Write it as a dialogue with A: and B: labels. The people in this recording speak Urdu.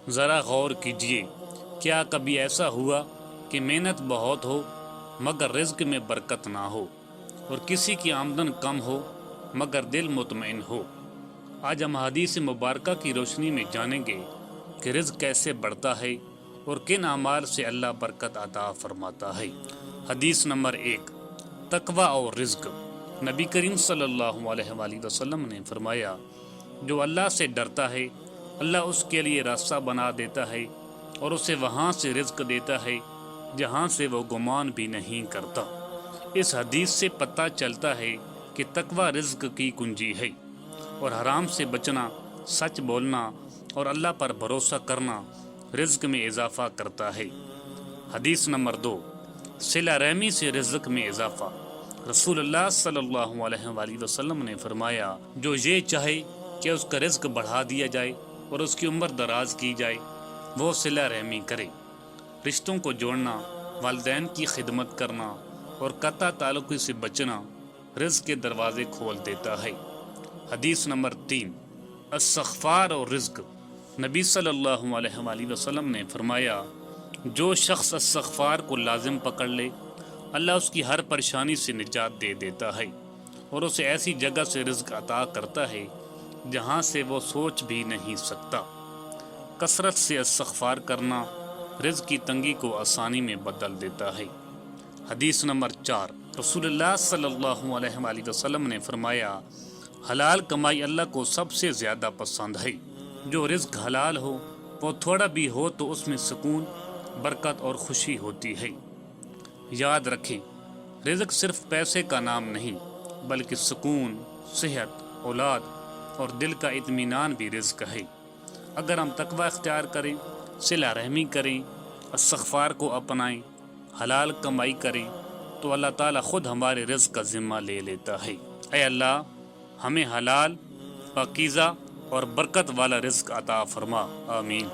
A: ذرا غور کیجئے، کیا کبھی ایسا ہوا کہ محنت بہت ہو مگر رزق میں برکت نہ ہو، اور کسی کی آمدن کم ہو مگر دل مطمئن ہو؟ آج ہم حدیث مبارکہ کی روشنی میں جانیں گے کہ رزق کیسے بڑھتا ہے اور کن اعمال سے اللہ برکت عطا فرماتا ہے۔ حدیث نمبر 1، تقوی اور رزق۔ نبی کریم صلی اللہ علیہ وآلہ وسلم نے فرمایا، جو اللہ سے ڈرتا ہے اللہ اس کے لیے راستہ بنا دیتا ہے اور اسے وہاں سے رزق دیتا ہے جہاں سے وہ گمان بھی نہیں کرتا۔ اس حدیث سے پتہ چلتا ہے کہ تقوی رزق کی کنجی ہے، اور حرام سے بچنا، سچ بولنا اور اللہ پر بھروسہ کرنا رزق میں اضافہ کرتا ہے۔ حدیث نمبر 2، صلہ رحمی سے رزق میں اضافہ۔ رسول اللہ صلی اللہ علیہ وآلہ وسلم نے فرمایا، جو یہ چاہے کہ اس کا رزق بڑھا دیا جائے اور اس کی عمر دراز کی جائے، وہ صلہ رحمی کرے۔ رشتوں کو جوڑنا، والدین کی خدمت کرنا اور قطع تعلق سے بچنا رزق کے دروازے کھول دیتا ہے۔ حدیث نمبر 3، استغفار اور رزق۔ نبی صلی اللہ علیہ وآلہ وسلم نے فرمایا، جو شخص استغفار کو لازم پکڑ لے اللہ اس کی ہر پریشانی سے نجات دے دیتا ہے اور اسے ایسی جگہ سے رزق عطا کرتا ہے جہاں سے وہ سوچ بھی نہیں سکتا۔ کثرت سے استغفار کرنا رزق کی تنگی کو آسانی میں بدل دیتا ہے۔ حدیث نمبر 4، رسول اللہ صلی اللہ علیہ وآلہ وسلم نے فرمایا، حلال کمائی اللہ کو سب سے زیادہ پسند ہے۔ جو رزق حلال ہو وہ تھوڑا بھی ہو تو اس میں سکون، برکت اور خوشی ہوتی ہے۔ یاد رکھیں، رزق صرف پیسے کا نام نہیں بلکہ سکون، صحت، اولاد اور دل کا اطمینان بھی رزق ہے۔ اگر ہم تقوی اختیار کریں، صلہ رحمی کریں، استغفار کو اپنائیں، حلال کمائی کریں تو اللہ تعالیٰ خود ہمارے رزق کا ذمہ لے لیتا ہے۔ اے اللہ، ہمیں حلال، پاکیزہ اور برکت والا رزق عطا فرما، آمین۔